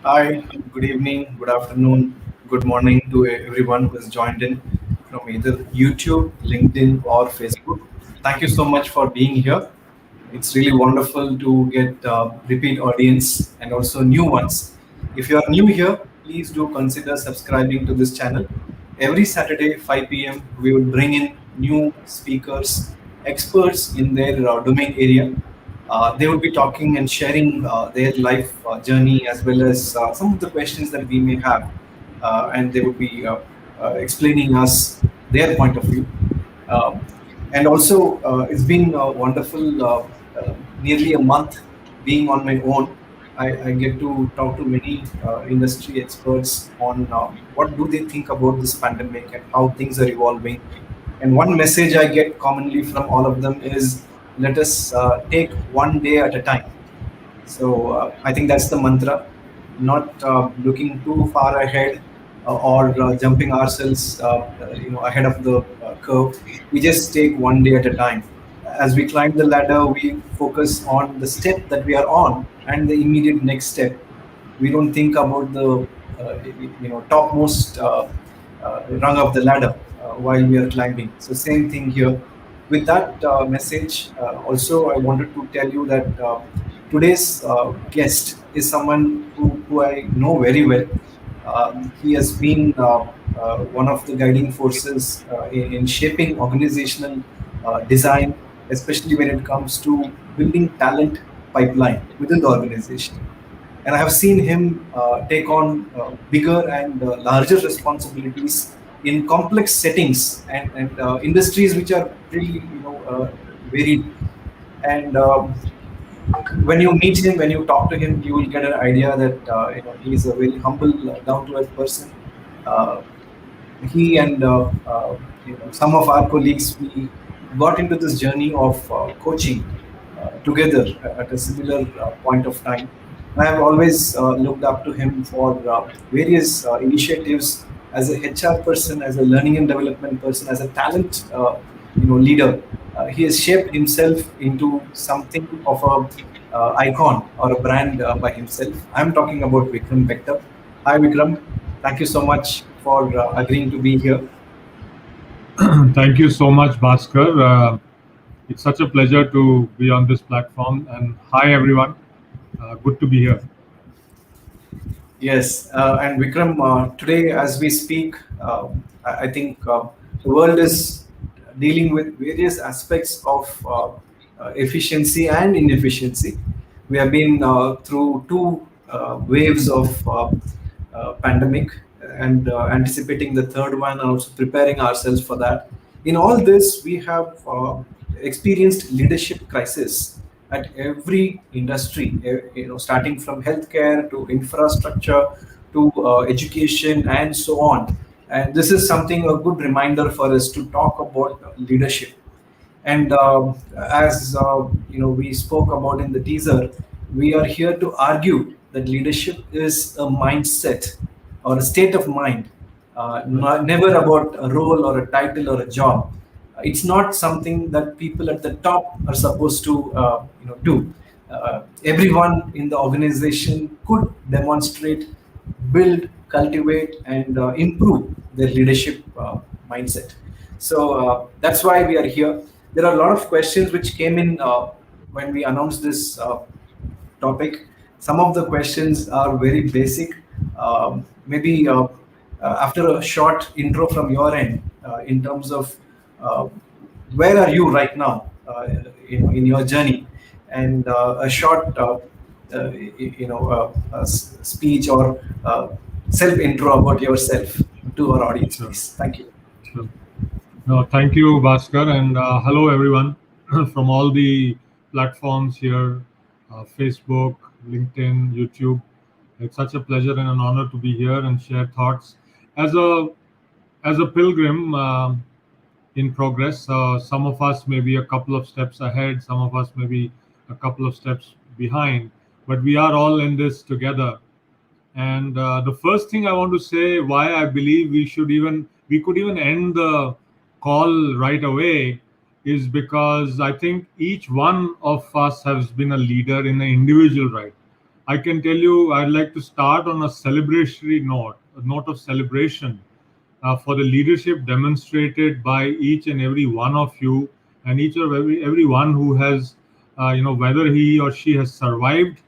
Hi, good evening, good afternoon, good morning to everyone who has joined in from either YouTube, LinkedIn, or Facebook. Thank you so much for being here. It's really wonderful to get repeat audience and also new ones. If you are new here, please do consider subscribing to this channel. Every Saturday, 5 p.m., we will bring in new speakers, experts in their domain area. They will be talking and sharing their life journey as well as some of the questions that we may have, and they will be explaining us their point of view. Um, and also, it's been wonderful. Nearly a month being on my own, I get to talk to many industry experts on what do they think about this pandemic and how things are evolving. And one message I get commonly from all of them is let us take one day at a time. So I think that's the mantra, not looking too far ahead or jumping ourselves, ahead of the curve. We just take one day at a time. As we climb the ladder, we focus on the step that we are on and the immediate next step. We don't think about the topmost rung of the ladder while we are climbing. So same thing here. With that message, also I wanted to tell you that today's guest is someone who I know very well. He has been one of the guiding forces in shaping organizational design, especially when it comes to building talent pipeline within the organization. And I have seen him take on bigger and larger responsibilities in complex settings and industries which are pretty, varied. And when you meet him, when you talk to him, you will get an idea that he is a very humble, down-to-earth person. Uh, he and some of our colleagues, we got into this journey of coaching together at a similar point of time. And I've always looked up to him for various initiatives as a HR person, as a learning and development person, as a talent leader. He has shaped himself into something of a icon or a brand by himself. I'm talking about Vikram Bector. Hi, Vikram. Thank you so much for agreeing to be here. Thank you so much, Bhaskar. It's such a pleasure to be on this platform. And hi, everyone. Good to be here. Yes, and Vikram, today as we speak, I think the world is dealing with various aspects of efficiency and inefficiency. We have been through two waves of pandemic and anticipating the third one and also preparing ourselves for that. In all this, we have experienced leadership crisis at every industry, starting from healthcare to infrastructure to education and so on. And this is something a good reminder for us to talk about leadership. And as we spoke about in the teaser, we are here to argue that leadership is a mindset or a state of mind, never about a role or a title or a job. It's not something that people at the top are supposed to do. Everyone in the organization could demonstrate, build, cultivate, and improve their leadership mindset. So that's why we are here. There are a lot of questions which came in when we announced this topic. Some of the questions are very basic. Maybe after a short intro from your end, in terms of uh, where are you right now in your journey, and a short speech or self intro about yourself to our audience, Sure. please. Thank you. Sure. No, thank you, Bhaskar. And hello, everyone from all the platforms here Facebook, LinkedIn, YouTube. It's such a pleasure and an honor to be here and share thoughts. As a as a pilgrim, in progress. Some of us may be a couple of steps ahead, some of us may be a couple of steps behind, but we are all in this together. And the first thing I want to say, why I believe we could even end the call right away, is because I think each one of us has been a leader in an individual right. I can tell you, I'd like to start on a celebratory note, a note of celebration for the leadership demonstrated by each and every one of you, and each of everyone who has, whether he or she has survived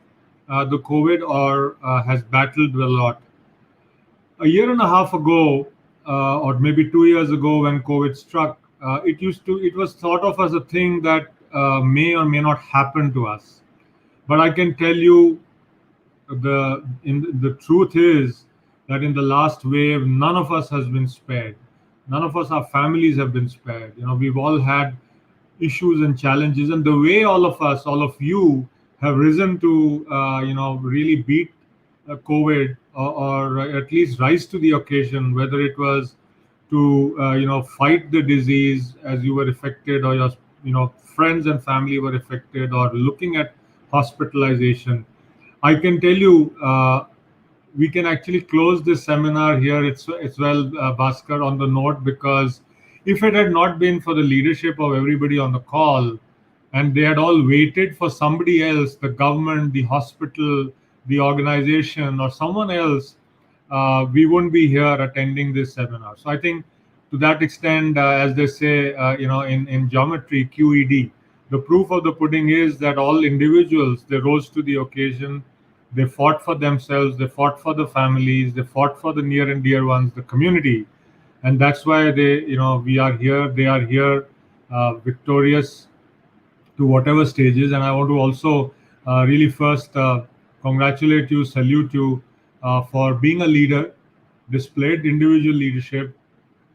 the COVID or has battled a lot. A year and a half ago, or maybe 2 years ago, when COVID struck, it was thought of as a thing that may or may not happen to us. But I can tell you, the truth is that in the last wave, none of us has been spared. None of us, our families have been spared. We've all had issues and challenges, and the way all of us, all of you, have risen to really beat COVID, or at least rise to the occasion, whether it was to fight the disease as you were affected, or your friends and family were affected, or looking at hospitalization. I can tell you, we can actually close this seminar here. It's well, Bhaskar, on the note, because if it had not been for the leadership of everybody on the call, and they had all waited for somebody else, the government, the hospital, the organization, or someone else, we wouldn't be here attending this seminar. So I think, to that extent, as they say, in geometry, QED, the proof of the pudding is that all individuals, they rose to the occasion. They fought for themselves, they fought for the families, they fought for the near and dear ones, the community, and that's why we are here. They are here, victorious to whatever stages. And I want to also really first congratulate you, salute you for being a leader, displayed individual leadership,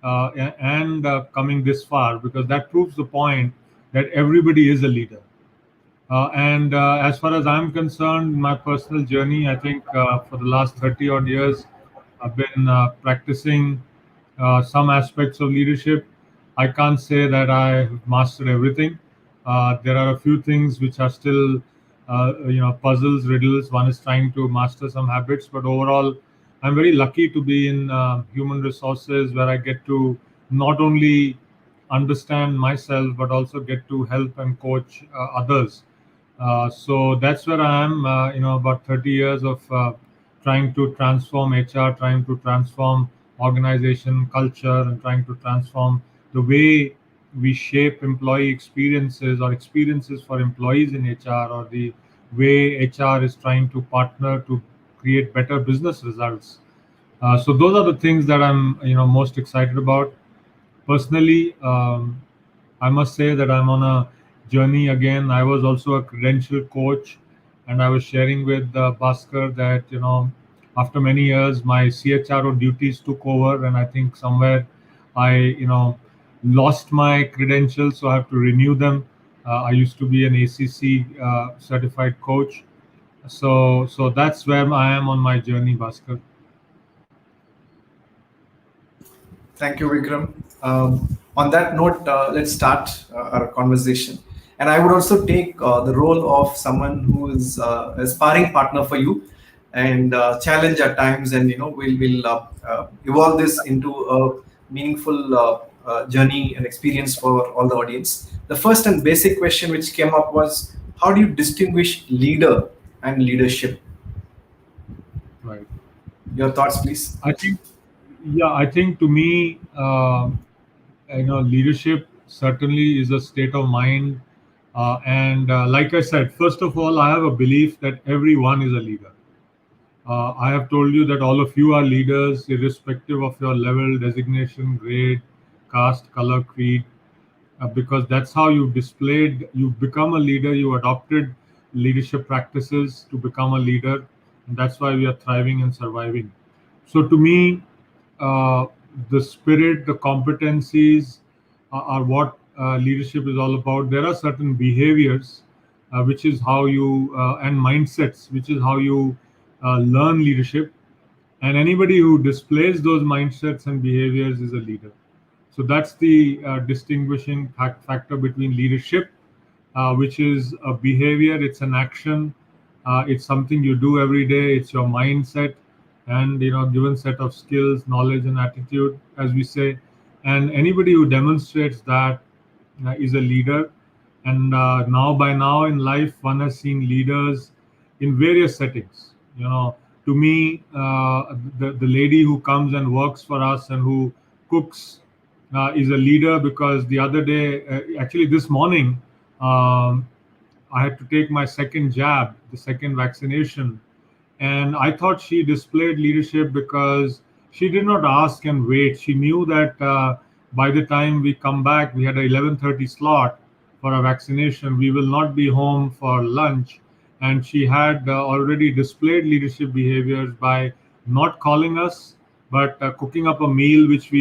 and coming this far, because that proves the point that everybody is a leader. And as far as I'm concerned, my personal journey, I think for the last 30 odd years, I've been practicing some aspects of leadership. I can't say that I've mastered everything. There are a few things which are still, puzzles, riddles. One is trying to master some habits, but overall, I'm very lucky to be in human resources, where I get to not only understand myself but also get to help and coach others. So that's where I am. About 30 years of trying to transform HR, trying to transform organization culture, and trying to transform the way we shape employee experiences, or experiences for employees in HR, or the way HR is trying to partner to create better business results. So those are the things that I'm most excited about. Personally, I must say that I'm on a journey again. I was also a credential coach, and I was sharing with Bhaskar that after many years, my CHRO duties took over, and I think somewhere I lost my credentials, so I have to renew them. I used to be an ACC certified coach, so that's where I am on my journey, Bhaskar. Thank you, Vikram. On that note, let's start our conversation. And I would also take the role of someone who is a sparring partner for you, and challenge at times, and we'll evolve this into a meaningful journey and experience for all the audience. The first and basic question which came up was, how do you distinguish leader and leadership? Right. Your thoughts, please. I think, yeah, I think to me, leadership certainly is a state of mind. And like I said, first of all, I have a belief that everyone is a leader. I have told you that all of you are leaders, irrespective of your level, designation, grade, caste, color, creed, because that's how you become a leader, you adopted leadership practices to become a leader, and that's why we are thriving and surviving. So to me, uh, the spirit, the competencies are what leadership is all about. There are certain behaviors, which is how you, and mindsets, which is how you learn leadership. And anybody who displays those mindsets and behaviors is a leader. So that's the distinguishing factor between leadership, which is a behavior, it's an action, it's something you do every day, it's your mindset, and given set of skills, knowledge, and attitude, as we say. And anybody who demonstrates that is a leader. And now, by now in life, one has seen leaders in various settings. To me, the lady who comes and works for us and who cooks is a leader, because the other day, actually this morning, um, I had to take my second jab, the second vaccination, and I thought she displayed leadership because she did not ask and wait. She knew that by the time we come back, we had a 11:30 slot for a vaccination. We will not be home for lunch, and she had already displayed leadership behaviors by not calling us, but cooking up a meal which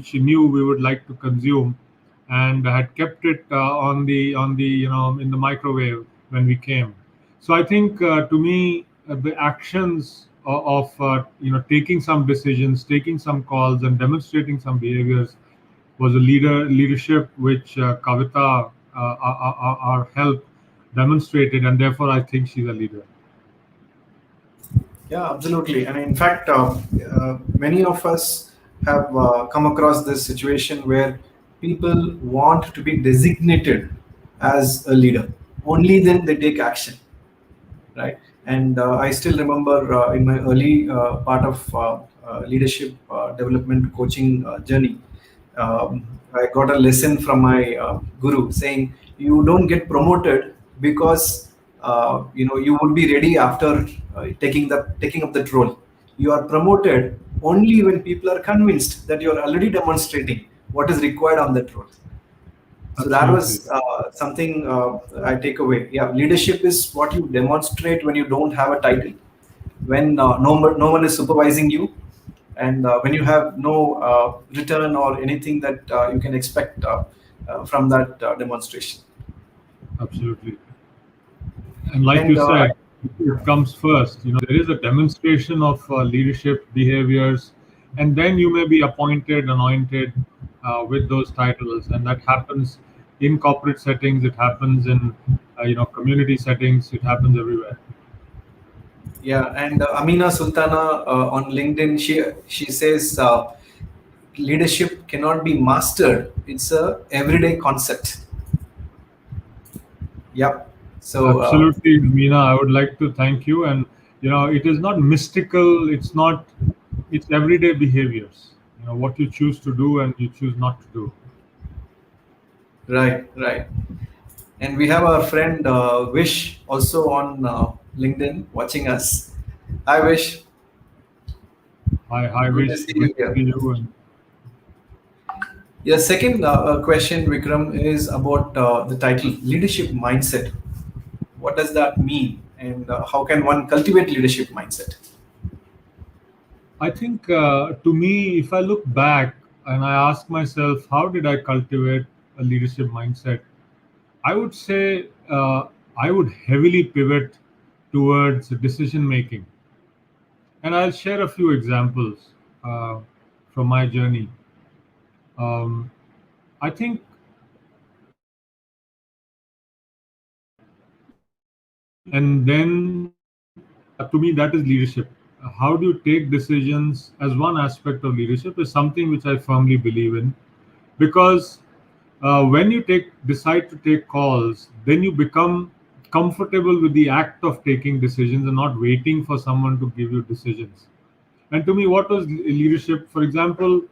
she knew we would like to consume, and had kept it on the in the microwave when we came. So I think, to me, the actions of taking some decisions, taking some calls, and demonstrating some behaviors was a leadership which Kavita, our help, demonstrated, and therefore I think she's a leader. Yeah, absolutely. And in fact, many of us have come across this situation where people want to be designated as a leader. Only then they take action, right? And I still remember in my early part of leadership development coaching journey, I got a lesson from my guru saying, "You don't get promoted because you would be ready after taking up that role. You are promoted only when people are convinced that you are already demonstrating what is required on that role." So that Absolutely. was something I take away. Yeah, leadership is what you demonstrate when you don't have a title, when no one is supervising you, and when you have no return or anything that you can expect from that demonstration. Absolutely. And like you And said, it comes first. There is a demonstration of leadership behaviors, and then you may be appointed, anointed with those titles, and that happens in corporate settings. It happens in community settings. It happens everywhere. yeah, and Amina Sultana on LinkedIn, she says leadership cannot be mastered. It's a everyday concept. Yep. So Absolutely, Meena. I would like to thank you. And it is not mystical. It's not. It's everyday behaviors. What you choose to do and you choose not to do. right, right. And we have our friend Wish also on LinkedIn watching us. Hi, Wish. I Good to wish see good you to here. see you. And Yeah, second question, Vikram, is about the title leadership mindset. What does that mean? And how can one cultivate leadership mindset? I think, to me, if I look back and I ask myself, how did I cultivate a leadership mindset? I would say, I would heavily pivot towards decision making. And I'll share a few examples uh, from my journey. Um, I think, and then to me, that is leadership. How do you take decisions as one aspect of leadership is something which I firmly believe in, because when you decide to take calls, then you become comfortable with the act of taking decisions and not waiting for someone to give you decisions. And to me, what was leadership? For example,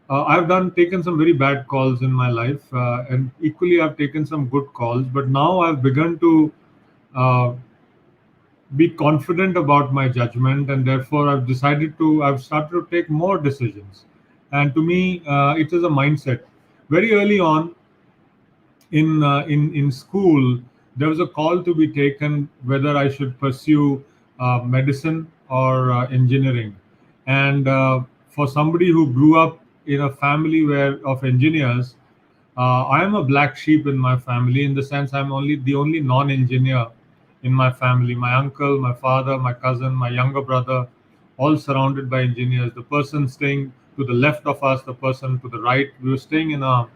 I've done taken some very bad calls in my life, and equally I've taken some good calls. But now I've begun to uh, be confident about my judgment, and therefore I've started to take more decisions. And to me, it is a mindset. Very early on, in school, there was a call to be taken whether I should pursue medicine or engineering. And for somebody who grew up in a family where of engineers, I am a black sheep in my family, in the sense I'm only the only non-engineer in my family. My uncle, my father, my cousin, my younger brother, all surrounded by engineers. The person staying to the left of us, the person to the right. We were staying in a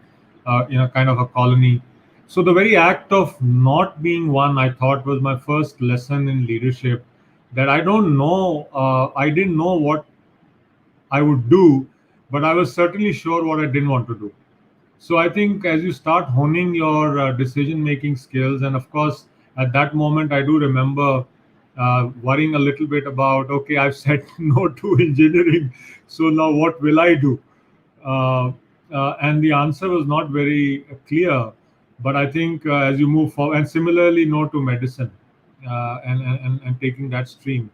kind of a colony. So the very act of not being one, I thought, was my first lesson in leadership. That I didn't know what I would do, but I was certainly sure what I didn't want to do. So I think as you start honing your decision making skills, and of course, at that moment, I do remember worrying a little bit about, okay, I've said no to engineering, so now what will I do? Uh, and the answer was not very clear. But I think as you move forward, and similarly, no to medicine, and taking that stream,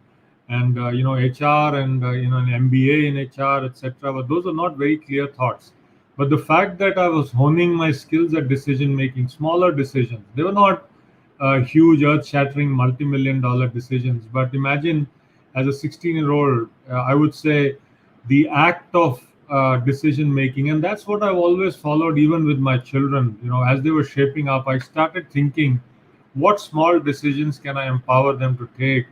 and HR, and an MBA in HR, etc. But those are not very clear thoughts. But the fact that I was honing my skills at decision making, smaller decisions, they were not huge, earth-shattering, multi-million-dollar decisions. But imagine, as a 16-year-old, I would say the act of decision making, and that's what I've always followed, even with my children. As they were shaping up, I started thinking, what small decisions can I empower them to take,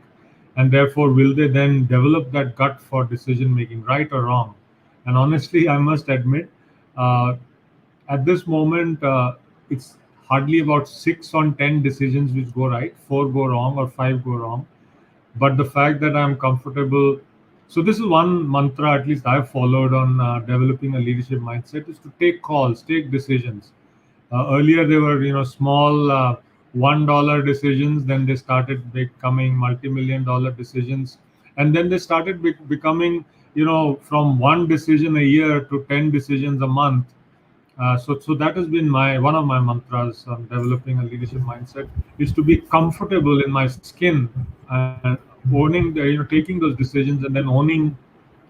and therefore will they then develop that gut for decision making, right or wrong? And honestly, I must admit, uh, at this moment, it's hardly about 6 on 10 decisions which go right, 4 go wrong, or 5 go wrong. But the fact that I'm comfortable, so this is one mantra at least I've followed on developing a leadership mindset, is to take calls, take decisions. Earlier they were small $1 decisions, then they started becoming multi-million-dollar decisions, and then they started becoming from one decision a year to 10 decisions a month. So that has been my one of my mantras on developing a leadership mindset, is to be comfortable in my skin, and owning taking those decisions, and then owning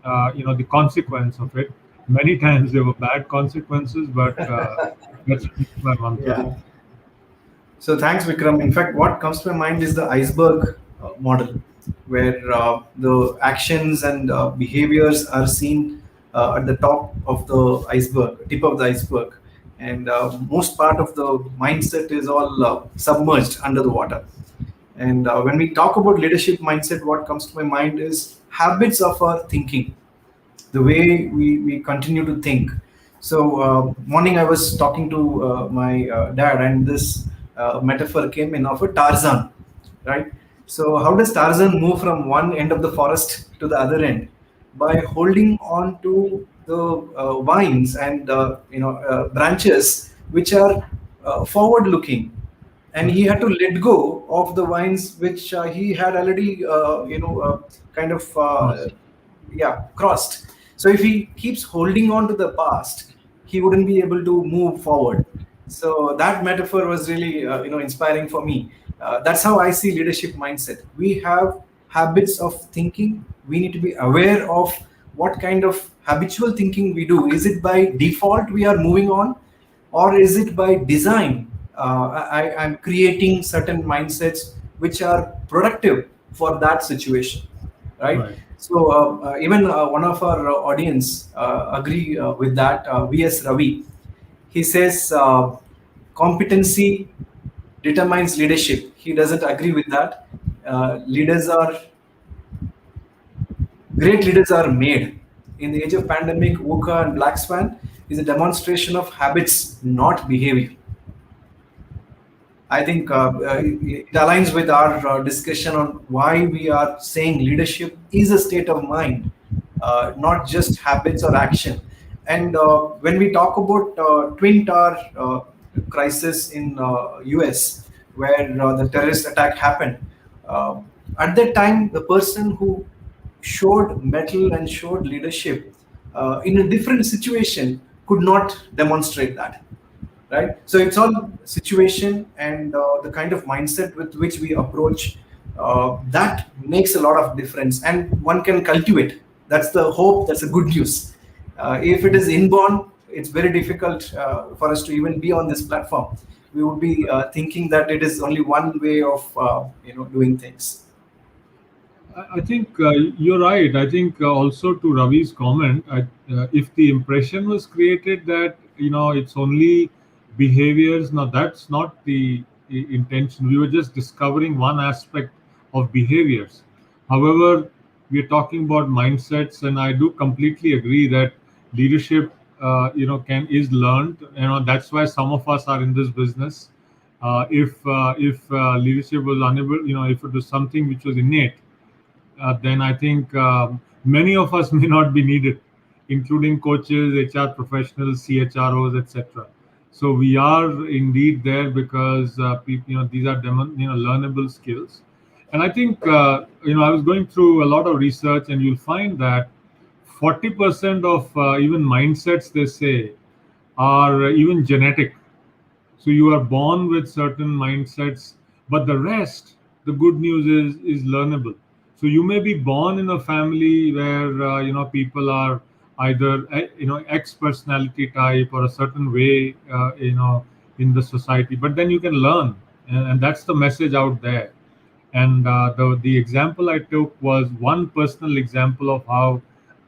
the consequence of it. Many times they were bad consequences, but that's my mantra. Yeah. So thanks, Vikram. In fact, what comes to my mind is the iceberg model, where the actions and behaviors are seen at the top of the iceberg, tip of the iceberg, and most part of the mindset is all submerged under the water. And when we talk about leadership mindset, what comes to my mind is habits of our thinking, the way we continue to think. So, morning I was talking to my dad, and this metaphor came in of a Tarzan, right? So, how does Tarzan move from one end of the forest to the other end? By holding on to the vines and branches which are forward looking, and he Right. had to let go of the vines which he had already kind of Lost. yeah, crossed. So if he keeps holding on to the past, he wouldn't be able to move forward. So that metaphor was really inspiring for me. That's how I see leadership mindset. We have habits of thinking. We need to be aware of what kind of habitual thinking we do. Is it by default we are moving on, or is it by design? I'm creating certain mindsets which are productive for that situation, right? Right. So even one of our audience agree with that. VS Ravi, he says competency determines leadership. He doesn't agree with that. Leaders are Great leaders are made. In the age of pandemic, VUCA and Black Swan is a demonstration of habits, not behavior. I think it aligns with our discussion on why we are saying leadership is a state of mind, not just habits or action. And when we talk about Twin Tower crisis in US, where the terrorist attack happened, uh, at that time, the person who showed mettle and showed leadership in a different situation could not demonstrate that, right? So it's all situation and the kind of mindset with which we approach that makes a lot of difference, and one can cultivate. That's the hope. That's the good news. If it is inborn, it's very difficult for us to even be on this platform. We would be thinking that it is only one way of doing things. I think you're right. I think also to Ravi's comment, if the impression was created that it's only behaviors, now that's not the intention. We were just discovering one aspect of behaviors. However, we're talking about mindsets, and I do completely agree that leadership, can is learned. That's why some of us are in this business. If leadership was unable, if it was something which was innate, then I think many of us may not be needed, including coaches, HR professionals, CHROs, etc. So we are indeed there because people, these are learnable skills. And I think I was going through a lot of research, and you'll find that 40% of even mindsets, they say, are even genetic. So you are born with certain mindsets, but the rest, the good news is learnable. So you may be born in a family where people are either X personality type or a certain way in the society, but then you can learn, and that's the message out there. And the example I took was one personal example of how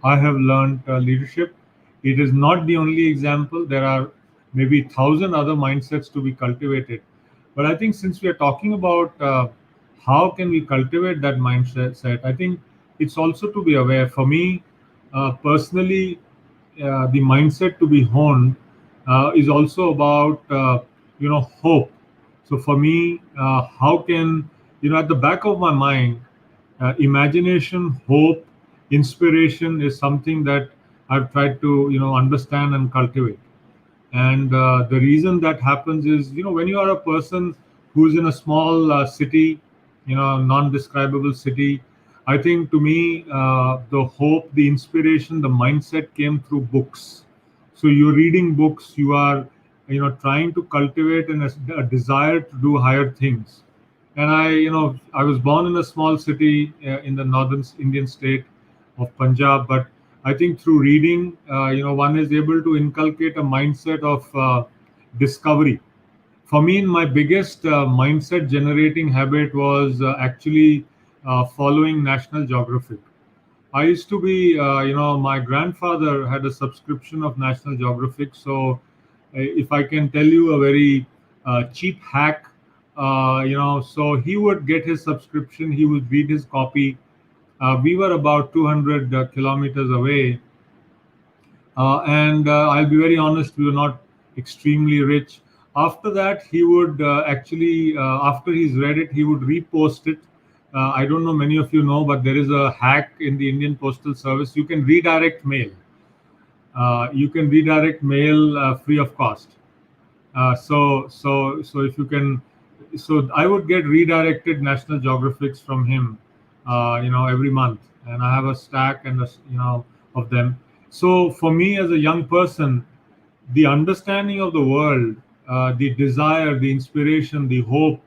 I have learned leadership. It is not the only example. There are maybe 1,000 other mindsets to be cultivated. But I think since we are talking about how can we cultivate that mindset, I think it's also to be aware. For me, personally, the mindset to be honed is also about hope. So for me, how can at the back of my mind, imagination, hope, inspiration is something that I've tried to understand and cultivate. And the reason that happens is, when you are a person who's in a small city, non-describable city, I think to me, the hope, the inspiration, the mindset came through books. So you're reading books, you are, trying to cultivate a desire to do higher things. And I was born in a small city in the northern Indian state of Punjab, but I think through reading, one is able to inculcate a mindset of discovery. For me, my biggest mindset generating habit was actually following National Geographic. I used to be, my grandfather had a subscription of National Geographic. So, if I can tell you a very cheap hack, so he would get his subscription, he would read his copy. We were about 200 kilometers away, and I'll be very honest, we were not extremely rich. After that, he would actually, after he's read it, he would repost it. I don't know, many of you know, but there is a hack in the Indian Postal Service. You can redirect mail. Free of cost. So if you can, so I would get redirected National Geographics from him, every month, and I have a stack of them. So for me as a young person, the understanding of the world, the desire, the inspiration, the hope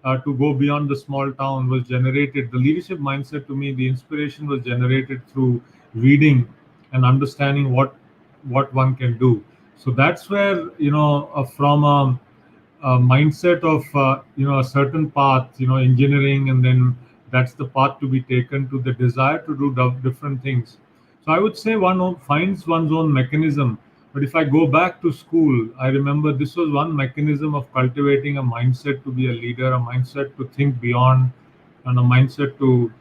to go beyond the small town was generated. The leadership mindset to me, the inspiration was generated through reading and understanding what one can do. So that's where from a mindset of a certain path, engineering, and then that's the path to be taken to the desire to do different things. So I would say finds one's own mechanism. But if I go back to school, I remember this was one mechanism of cultivating a mindset to be a leader, a mindset to think beyond, and a mindset to,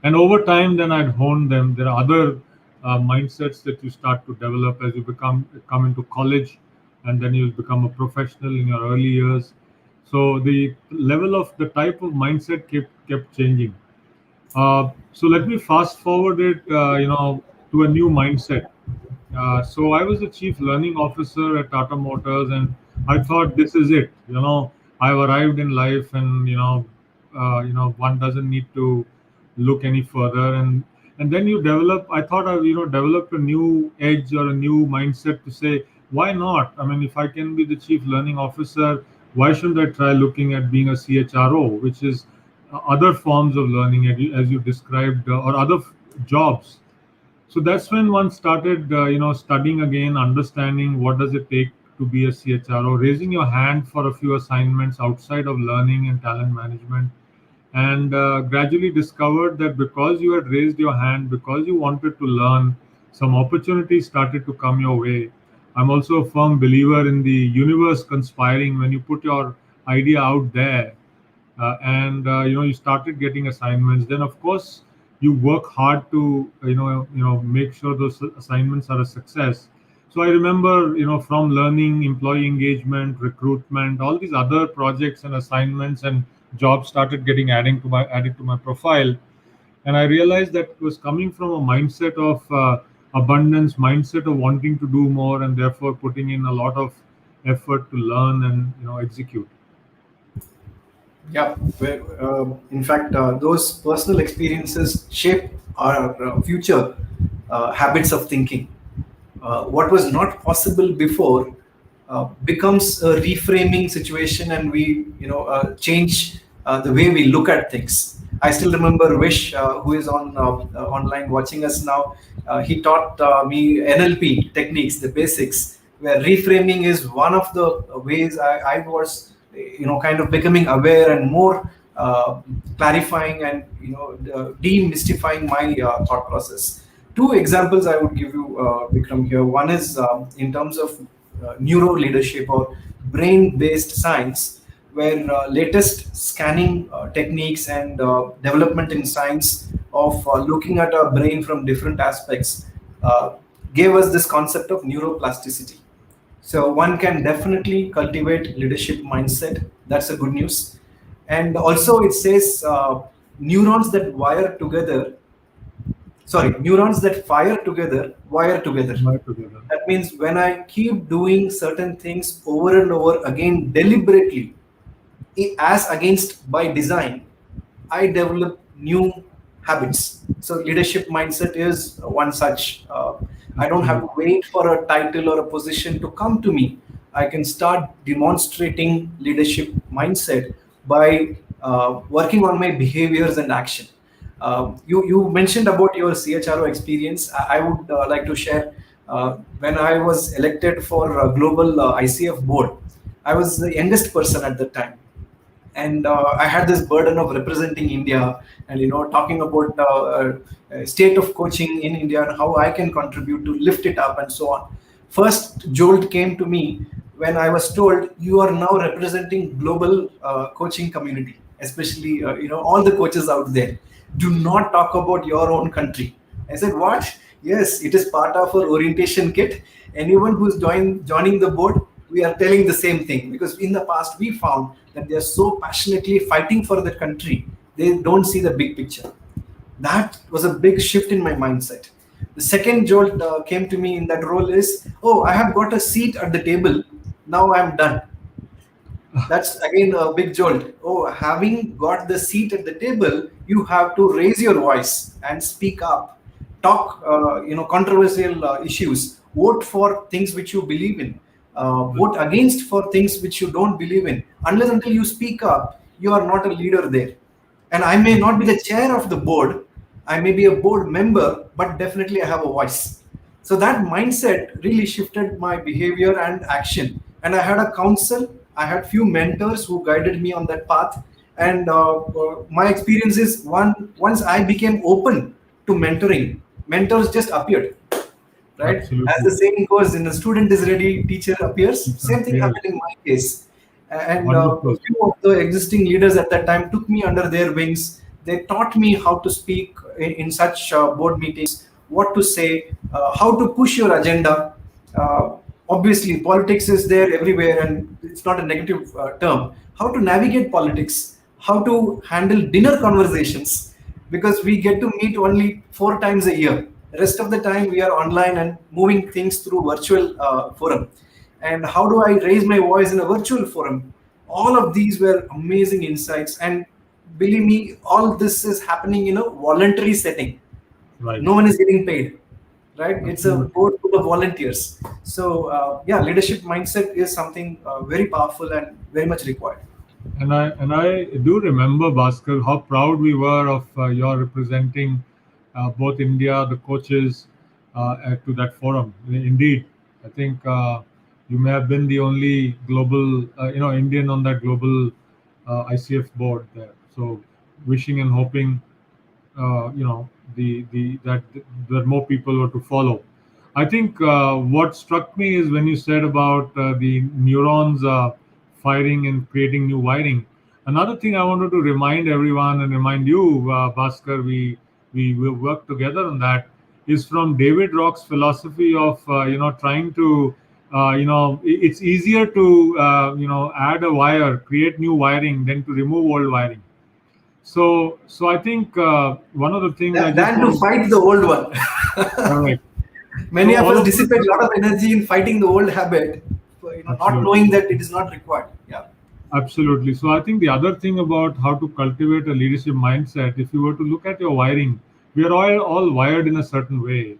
and over time then I'd hone them. There are other mindsets that you start to develop as you come into college, and then you become a professional in your early years. So the level of the type of mindset kept changing. So let me fast forward it, to a new mindset. So I was the chief learning officer at Tata Motors, and I thought this is it. I've arrived in life, and one doesn't need to look any further. And then you develop. I thought I developed a new edge or a new mindset to say, why not? I mean, if I can be the chief learning officer, why shouldn't I try looking at being a CHRO, which is other forms of learning, as you described, or other jobs. So that's when one started studying again, understanding what does it take to be a CHRO, raising your hand for a few assignments outside of learning and talent management, and gradually discovered that because you had raised your hand, because you wanted to learn, some opportunities started to come your way. I'm also a firm believer in the universe conspiring. When you put your idea out there, and you started getting assignments, then of course you work hard to make sure those assignments are a success. So I remember, from learning, employee engagement, recruitment, all these other projects and assignments and jobs started getting added to my profile. And I realized that it was coming from a mindset of abundance, mindset of wanting to do more, and therefore putting in a lot of effort to learn and execute. Yeah, in fact, those personal experiences shape our future habits of thinking. What was not possible before becomes a reframing situation, and we, change the way we look at things. I still remember Vish, who is on online watching us now. He taught me NLP techniques, the basics, where reframing is one of the ways I was, kind of becoming aware and more clarifying and, demystifying my thought process. Two examples I would give you, Vikram, here. One is in terms of neuro leadership or brain based science, where latest scanning techniques and development in science of looking at our brain from different aspects uh, gave us this concept of neuroplasticity. So one can definitely cultivate leadership mindset. That's a good news. And also it says neurons that wire together, sorry, neurons that fire together wire together. Right together. That means when I keep doing certain things over and over again deliberately, as against by design, I develop new habits. So leadership mindset is one such. I don't have to Absolutely. wait for a title or a position to come to me. I can start demonstrating leadership mindset by working on my behaviors and action. You mentioned about your CHRO experience. I would like to share. When I was elected for a global ICF board, I was the youngest person at the time, and I had this burden of representing India and, talking about state of coaching in India and how I can contribute to lift it up and so on. First jolt came to me when I was told you are now representing global coaching community, especially all the coaches out there. Do not talk about your own country. I said, what? Yes, it is part of our orientation kit. Anyone who's joining the board, we are telling the same thing, because in the past we found that they are so passionately fighting for the country, they don't see the big picture. That was a big shift in my mindset. The second jolt came to me in that role is, oh, I have got a seat at the table. Now I'm done. That's again a big jolt. Oh, having got the seat at the table, you have to raise your voice and speak up, talk, controversial issues, vote for things which you believe in, Right. vote against for things which you don't believe in. Unless until you speak up, you are not a leader there. And I may not be the chair of the board, I may be a board member, but definitely I have a voice. So that mindset really shifted my behavior and action. And I had a counsel, I had few mentors who guided me on that path. And my experience is once I became open to mentoring, mentors just appeared, right? As the Absolutely. saying goes, in a student is ready, teacher appears. It's Same thing yes. happened in my case. And a Wonderful. few of the existing leaders at that time took me under their wings. They taught me how to speak in such board meetings, what to say, how to push your agenda. Uh, Obviously, politics is there everywhere, and it's not a negative term. How to navigate politics, how to handle dinner conversations, because we get to meet only 4 times a year. Rest of the time we are online and moving things through virtual forum. And how do I raise my voice in a virtual forum? All of these were amazing insights, and believe me, all this is happening in a voluntary setting. Right. No one is getting paid, right? It's a Absolutely. board full of volunteers. So yeah, leadership mindset is something very powerful and very much required. And I do remember, Bhaskar, how proud we were of your representing both India, the coaches, to that forum. Indeed, I think you may have been the only global, Indian on that global ICF board there. So, wishing and hoping the that more people were to follow. I think what struck me is when you said about the neurons firing and creating new wiring. Another thing I wanted to remind everyone and remind you, Bhaskar, we will work together on that. Is from David Rock's philosophy of trying to it's easier to add a wire, create new wiring than to remove old wiring. So I think one of the things I just Than to want fight the old one. correct. Many So of all us of dissipate us, a lot of energy in fighting the old habit, not knowing absolutely, that it is not required. Yeah. Absolutely. So I think the other thing about how to cultivate a leadership mindset, if you were to look at your wiring, we are all wired in a certain way.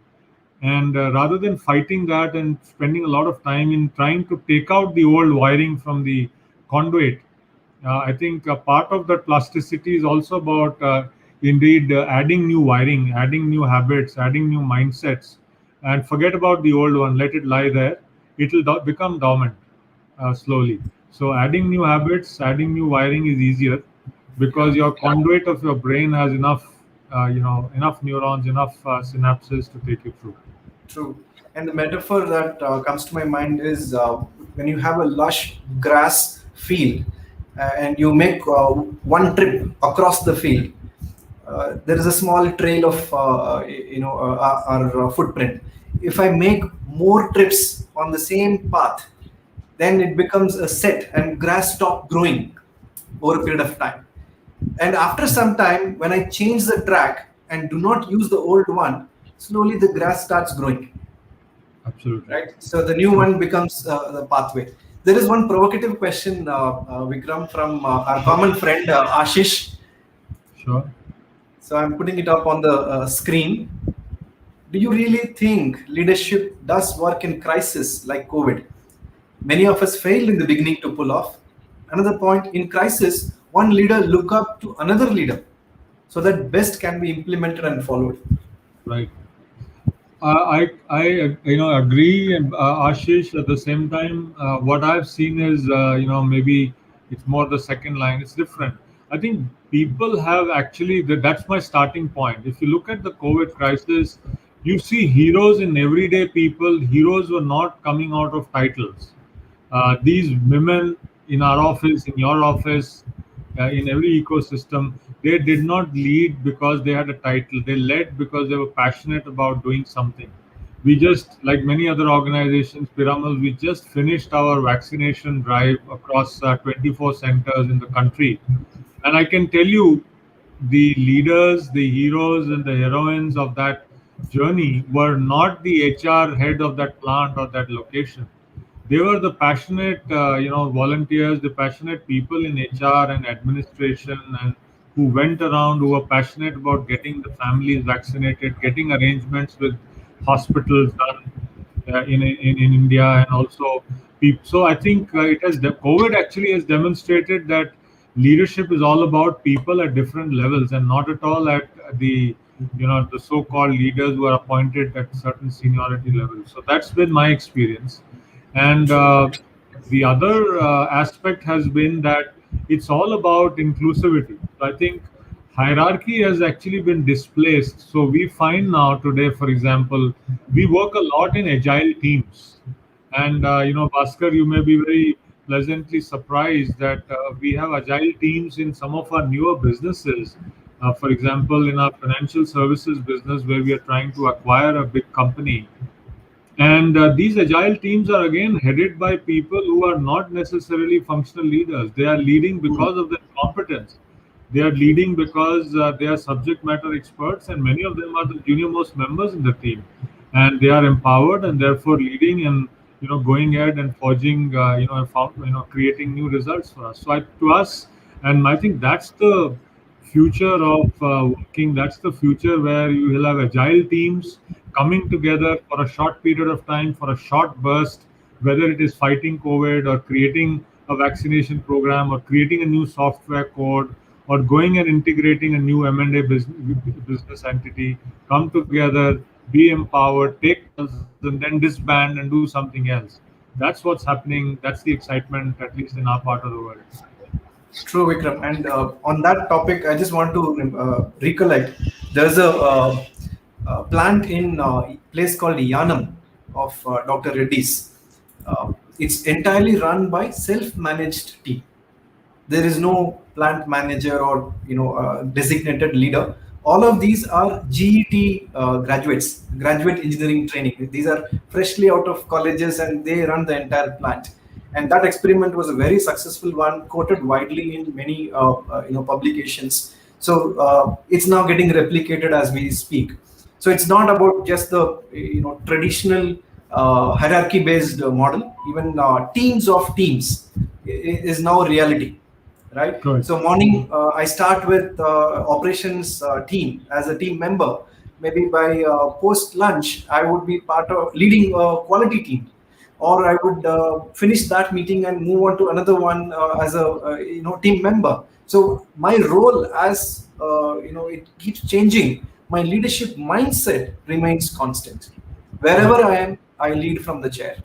And rather than fighting that and spending a lot of time in trying to take out the old wiring from the conduit, I think part of that plasticity is also about indeed adding new wiring, adding new habits, adding new mindsets, and forget about the old one. Let it lie there. It will become dormant slowly. So adding new habits, adding new wiring is easier because your conduit of your brain has enough, enough neurons, enough synapses to take you through. True. And the metaphor that comes to my mind is when you have a lush grass field and you make one trip across the field, there is a small trail of our footprint. If I make more trips on the same path, then it becomes a set and grass stop growing over a period of time. And after some time, when I change the track and do not use the old one, slowly the grass starts growing, Absolutely. right? So the new one becomes the pathway. There is one provocative question, Vikram, from our common friend Ashish. Sure. So I'm putting it up on the screen. Do you really think leadership does work in crisis like COVID? Many of us failed in the beginning to pull off. Another point, in crisis, one leader look up to another leader so that best can be implemented and followed. Right. I agree, Ashish. At the same time, what I've seen is maybe it's more the second line. It's different. I think people have actually that's my starting point. If you look at the COVID crisis, you see heroes in everyday people. Heroes were not coming out of titles. These women in our office, in your office, in every ecosystem, they did not lead because they had a title. They led because they were passionate about doing something. We just, like many other organizations, Piramal, we just finished our vaccination drive across 24 centers in the country. And I can tell you, the leaders, the heroes, and the heroines of that journey were not the HR head of that plant or that location. They were the passionate, volunteers, the passionate people in HR and administration, and who went around, who were passionate about getting the families vaccinated, getting arrangements with hospitals done in India, and also people. So I think COVID actually has demonstrated that leadership is all about people at different levels, and not at all at the so-called leaders who are appointed at certain seniority levels. So that's been my experience. And True. the other aspect has been that it's all about inclusivity. So I think hierarchy has actually been displaced. So we find now today, for example, we work a lot in agile teams. And, Bhaskar, you may be very pleasantly surprised that we have agile teams in some of our newer businesses. For example, in our financial services business, where we are trying to acquire a big company, and these agile teams are again headed by people who are not necessarily functional leaders. They are leading because of their competence. They are leading because they are subject matter experts, and many of them are the junior most members in the team. And they are empowered and therefore leading and going ahead and forging, creating new results for us. So to us, and I think that's the future of working. That's the future where you will have agile teams coming together for a short period of time, for a short burst, whether it is fighting COVID or creating a vaccination program or creating a new software code or going and integrating a new M&A business entity, come together, be empowered, take calls, and then disband and do something else. That's what's happening. That's the excitement, at least in our part of the world. True, Vikram. And on that topic, I just want to recollect. There's a plant in a place called Yanam of Dr. Reddy's. It's entirely run by self-managed team. There is no plant manager or designated leader. All of these are GET graduates, graduate engineering training. These are freshly out of colleges and they run the entire plant. And that experiment was a very successful one, quoted widely in many publications. So it's now getting replicated as we speak. So it's not about just the traditional hierarchy based model. Even teams of teams is now reality, right? Correct. So morning, I start with operations team as a team member. Maybe by post lunch, I would be part of leading a quality team, or I would finish that meeting and move on to another one as a team member. So my role as it keeps changing. My leadership mindset remains constant. Wherever Right. I am, I lead from the chair.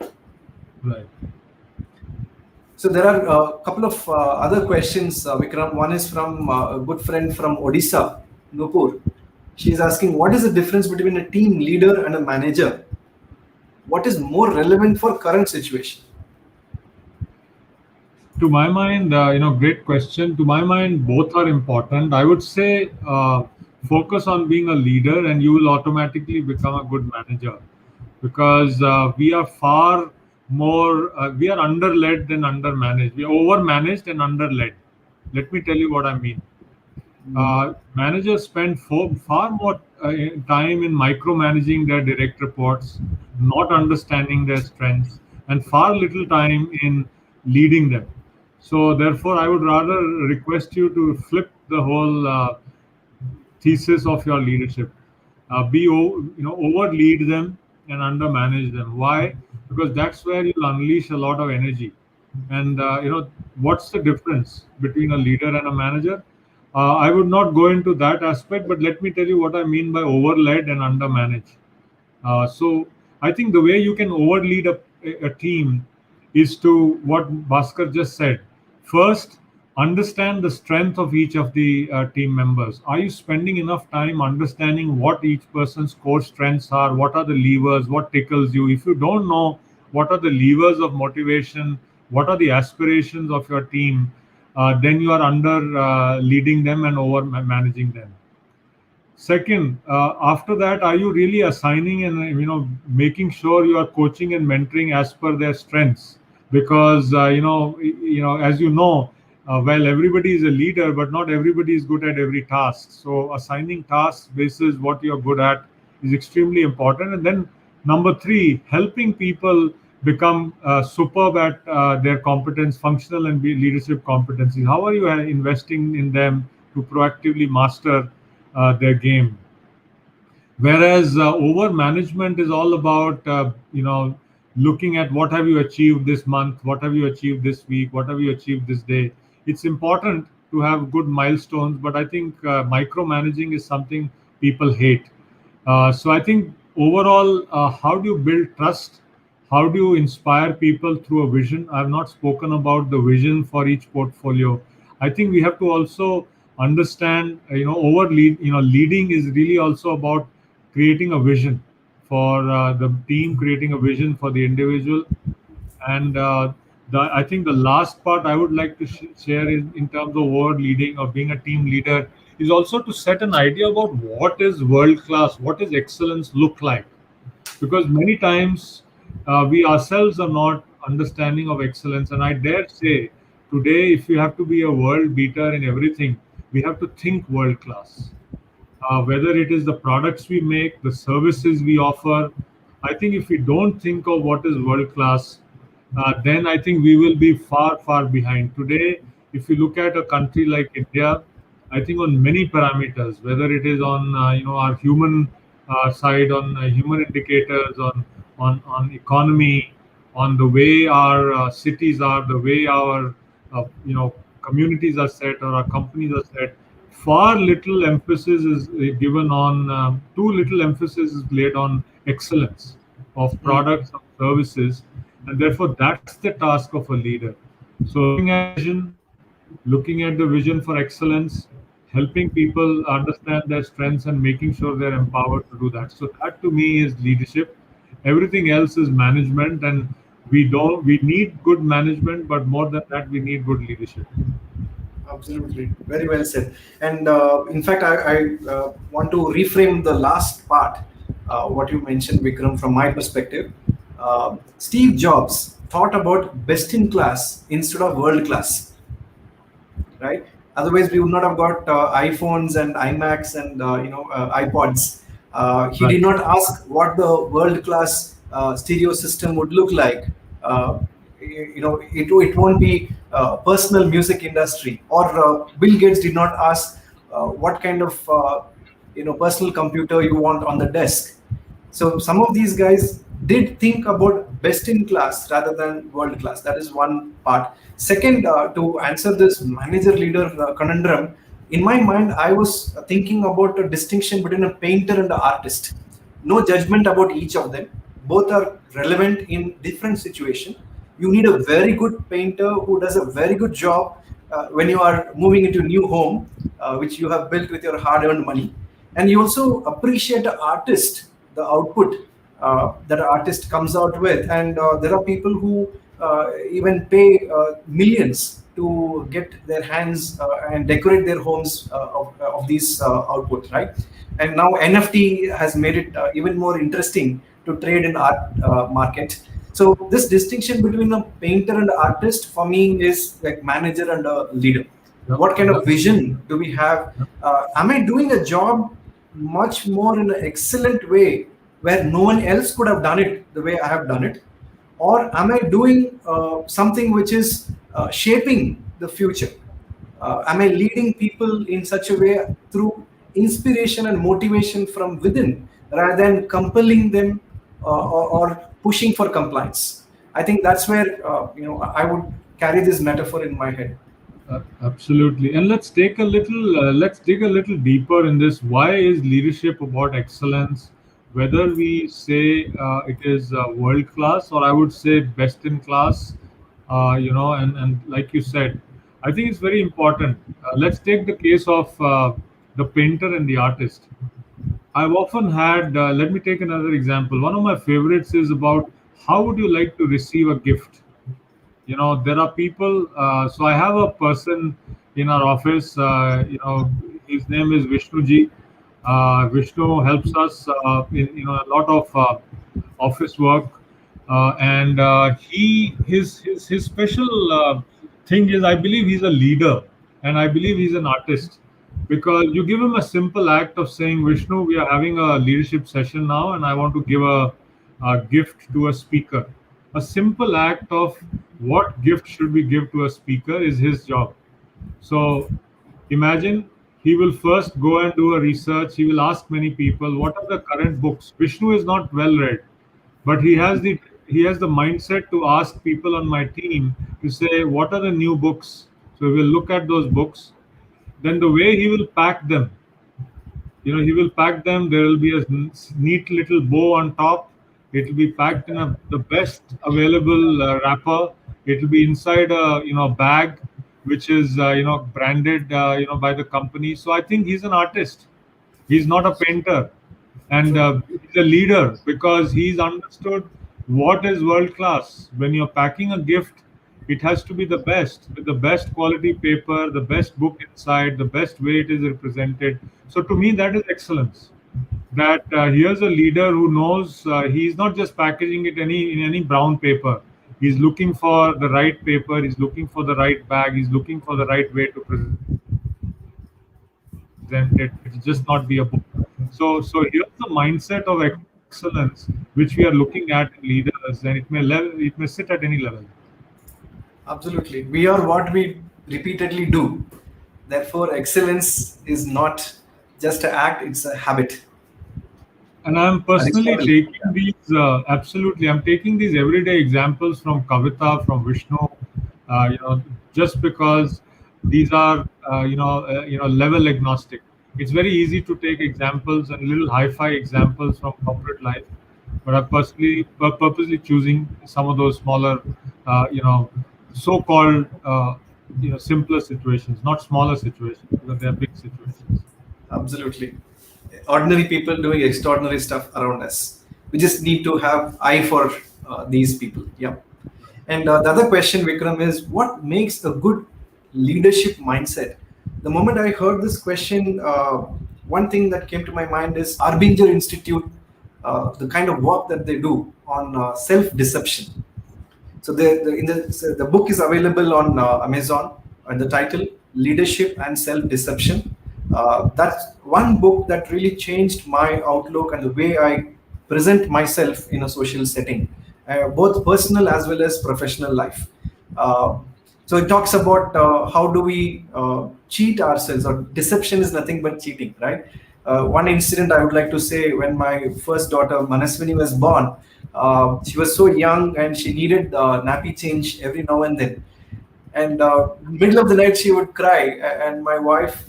Right. So there are a couple of other questions, Vikram. One is from a good friend from Odisha, Nupur. She is asking, what is the difference between a team leader and a manager? What is more relevant for current situation? To my mind, great question. To my mind, both are important. I would say focus on being a leader, and you will automatically become a good manager because we are far more, we are under-led than under-managed. We are over-managed and under-led. Let me tell you what I mean. Managers spend far more time in micromanaging their direct reports, not understanding their strengths, and far little time in leading them. So, therefore, I would rather request you to flip the whole thesis of your leadership. Over lead them and under manage them. Why? Because that's where you'll unleash a lot of energy. And what's the difference between a leader and a manager? I would not go into that aspect, but let me tell you what I mean by over led and under manage. So I think the way you can overlead a team is to what Bhaskar just said. First, understand the strength of each of the team members. Are you spending enough time understanding what each person's core strengths are? What are the levers? What tickles you? If you don't know what are the levers of motivation, what are the aspirations of your team, then you are under leading them and over managing them. Second, after that, are you really assigning and making sure you are coaching and mentoring as per their strengths? Because as you know, well, everybody is a leader, but not everybody is good at every task. So assigning tasks basis what you're good at is extremely important. And then number three, helping people become superb at their competence, functional and leadership competencies. How are you investing in them to proactively master their game? Whereas over management is all about looking at what have you achieved this month, what have you achieved this week, what have you achieved this day. It's important to have good milestones, but I think micromanaging is something people hate. So I think overall, how do you build trust? How do you inspire people through a vision? I've not spoken about the vision for each portfolio. I think we have to also understand, leading is really also about creating a vision for the team, creating a vision for the individual. And I think the last part I would like to share is in terms of world leading or being a team leader is also to set an idea about what is world class, what is excellence look like. Because many times we ourselves are not understanding of excellence. And I dare say today, if you have to be a world beater in everything, we have to think world class, whether it is the products we make, the services we offer. I think if we don't think of what is world class, then I think we will be far, far behind. Today, if you look at a country like India, I think on many parameters, whether it is on our human side, on human indicators, on economy, on the way our cities are, the way our communities are set or our companies are set, far little emphasis is given on too little emphasis is laid on excellence of products of services, and therefore that's the task of a leader. So looking at vision, looking at the vision for excellence, helping people understand their strengths and making sure they're empowered to do that. So that to me is leadership. Everything else is management, and we need good management, but more than that we need good leadership. Absolutely, very well said. And in fact, I want to reframe the last part, what you mentioned, Vikram, from my perspective. Steve Jobs thought about best in class instead of world class, right? Otherwise, we would not have got iPhones and iMacs and iPods. He Right. did not ask what the world class stereo system would look like. It won't be personal music industry, or Bill Gates did not ask what kind of personal computer you want on the desk. So some of these guys did think about best in class rather than world class. That is one part. Second, to answer this manager leader conundrum, in my mind, I was thinking about a distinction between a painter and an artist. No judgment about each of them. Both are relevant in different situation. You need a very good painter who does a very good job when you are moving into a new home, which you have built with your hard-earned money. And you also appreciate the artist, the output that an artist comes out with. And there are people who even pay millions to get their hands and decorate their homes of these output, right? And now NFT has made it even more interesting to trade in art market. So this distinction between a painter and an artist for me is like manager and a leader. Yep. What kind of Yep. vision do we have? Am I doing a job much more in an excellent way where no one else could have done it the way I have done it? Or am I doing something which is shaping the future? Am I leading people in such a way through inspiration and motivation from within rather than compelling them or pushing for compliance? I think that's where I would carry this metaphor in my head. Absolutely. And let's dig a little deeper in this. Why is leadership about excellence? Whether we say it is world class, or I would say best in class, and like you said, I think it's very important. Let's take the case of the painter and the artist. I've often had, let me take another example. One of my favorites is about how would you like to receive a gift? There are people, so I have a person in our office, his name is Vishnuji. Vishnu helps us in a lot of office work, and his special thing is, I believe he's a leader, and I believe he's an artist, because you give him a simple act of saying, Vishnu, we are having a leadership session now, and I want to give a gift to a speaker. A simple act of what gift should we give to a speaker is his job. So imagine, he will first go and do a research. He will ask many people, what are the current books? Vishnu is not well read, but he has the mindset to ask people on my team to say, what are the new books? So we will look at those books. Then the way he will pack them, he will pack them. There will be a neat little bow on top. It will be packed in the best available wrapper. It will be inside a bag, which is branded by the company. So I think he's an artist. He's not a painter, and True. he's a leader because he's understood what is world class. When you're packing a gift, it has to be the best, with the best quality paper, the best book inside, the best way it is represented. So to me, that is excellence. That here's a leader who knows he's not just packaging it in any brown paper. He's looking for the right paper. He's looking for the right bag. He's looking for the right way to present it. It just not be a book. So here's the mindset of excellence which we are looking at in leaders, and it may sit at any level. Absolutely. We are what we repeatedly do. Therefore, excellence is not just an act, it's a habit. And I'm personally Aristotle. taking these, absolutely, I'm taking these everyday examples from Kavita, from Vishnu, just because these are, level agnostic. It's very easy to take examples and little hi-fi examples from corporate life, but I'm purposely choosing some of those smaller, so-called, simpler situations, not smaller situations, because they are big situations. Absolutely. Ordinary people doing extraordinary stuff around us. We just need to have eye for these people. Yeah. And the other question, Vikram, is what makes a good leadership mindset? The moment I heard this question, one thing that came to my mind is Arbinger Institute, the kind of work that they do on self-deception. So the book is available on Amazon, and the title Leadership and Self-Deception. That's one book that really changed my outlook and the way I present myself in a social setting, both personal as well as professional life. Uh, so it talks about how do we cheat ourselves, or deception is nothing but cheating, right? One incident I would like to say: when my first daughter Manaswini was born, she was so young and she needed nappy change every now and then. And middle of the night she would cry, and my wife,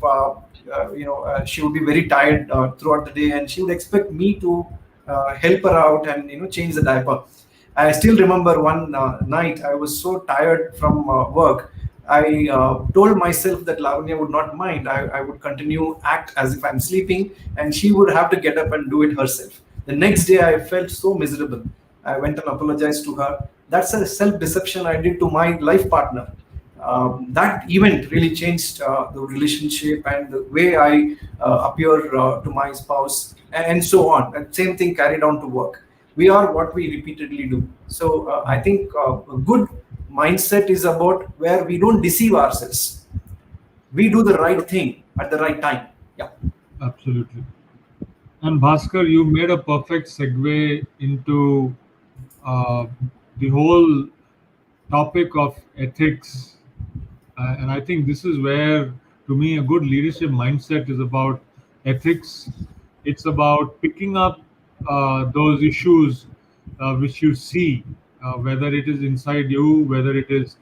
she would be very tired throughout the day, and she would expect me to help her out and change the diaper. I still remember one night I was so tired from work. I told myself that Lavanya would not mind. I would continue act as if I'm sleeping, and she would have to get up and do it herself. The next day I felt so miserable. I went and apologized to her. That's a self-deception I did to my life partner. That event really changed the relationship and the way I appear to my spouse, and so on. And same thing carried on to work. We are what we repeatedly do. So I think a good mindset is about where we don't deceive ourselves. We do the right thing at the right time. Yeah. Absolutely. And Bhaskar, you made a perfect segue into uh, the whole topic of ethics. And I think this is where, to me, a good leadership mindset is about ethics. It's about picking up those issues which you see, whether it is inside you, whether it is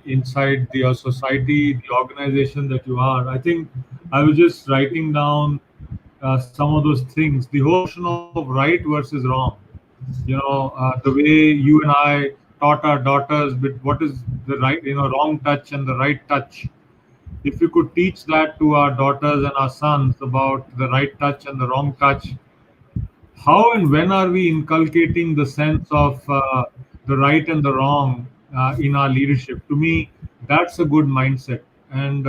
inside your society, the organization that you are. I think I was just writing down some of those things. The whole notion of right versus wrong. The way you and I taught our daughters with what is the right, wrong touch and the right touch. If we could teach that to our daughters and our sons about the right touch and the wrong touch, how and when are we inculcating the sense of the right and the wrong in our leadership? To me, that's a good mindset. And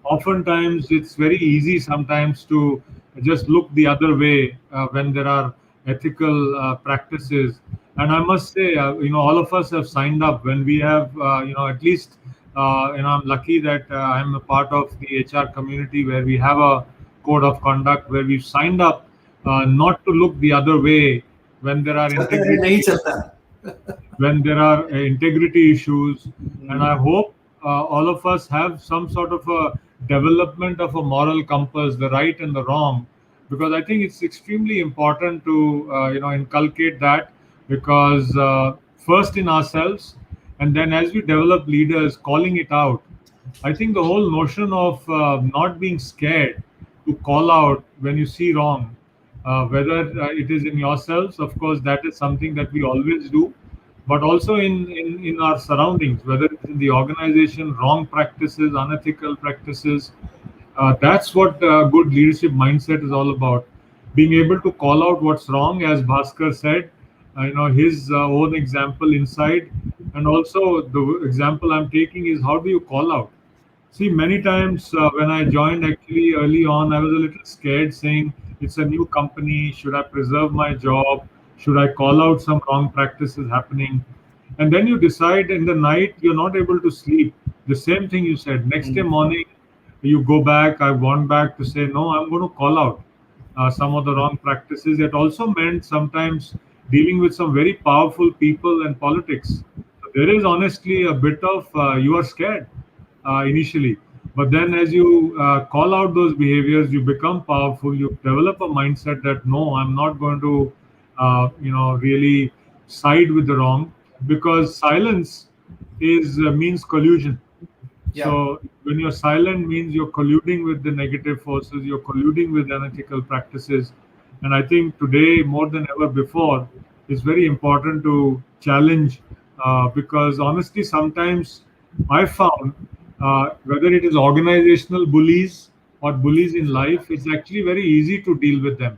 oftentimes, it's very easy sometimes to just look the other way when there are ethical practices. And I must say, all of us have signed up when we have, at least, I'm lucky that I'm a part of the HR community where we have a code of conduct where we've signed up not to look the other way when there are चलते हैं, नहीं integrity चलता. issues. And I hope all of us have some sort of a development of a moral compass, the right and the wrong, because I think it's extremely important to inculcate that, because first in ourselves, and then as we develop leaders, calling it out. I think the whole notion of not being scared to call out when you see wrong, whether it is in yourselves, of course, that is something that we always do, but also in our surroundings, whether it's in the organization, wrong practices, unethical practices. That's what good leadership mindset is all about. Being able to call out what's wrong, as Bhaskar said, his own example inside, and also the example I'm taking is how do you call out? See, many times when I joined actually early on, I was a little scared saying, it's a new company. Should I preserve my job? Should I call out some wrong practices happening? And then you decide in the night, you're not able to sleep. The same thing you said. Next day morning, you go back. I've gone back to say, no, I'm going to call out some of the wrong practices. It also meant sometimes dealing with some very powerful people and politics. There is honestly a bit of you are scared initially. But then, as you call out those behaviors, you become powerful. You develop a mindset that no, I'm not going to, really side with the wrong, because silence is means collusion. Yeah. So when you're silent means you're colluding with the negative forces, you're colluding with unethical practices. And I think today more than ever before, it's very important to challenge because honestly, sometimes I found whether it is organizational bullies or bullies in life, it's actually very easy to deal with them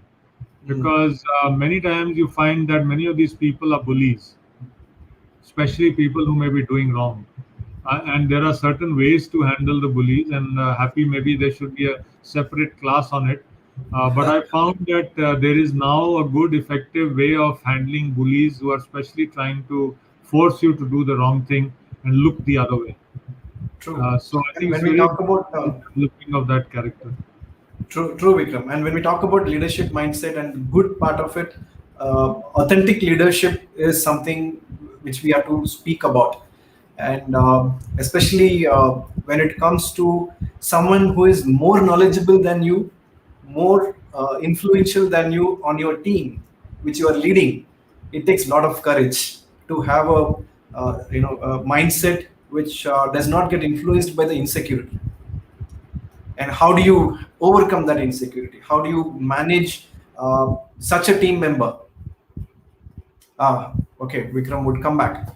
because many times you find that many of these people are bullies, especially people who may be doing wrong. And there are certain ways to handle the bullies, and happy maybe there should be a separate class on it. But I found that there is now a good, effective way of handling bullies who are especially trying to force you to do the wrong thing and look the other way. True. So I And think it's when we very talk about important developing of that character. true, Vikram. And when we talk about leadership mindset and good part of it, authentic leadership is something which we have to speak about, and especially when it comes to someone who is more knowledgeable than you, more influential than you on your team, which you are leading. It takes a lot of courage to have a mindset which does not get influenced by the insecurity. And how do you overcome that insecurity? How do you manage such a team member? Okay, Vikram would come back.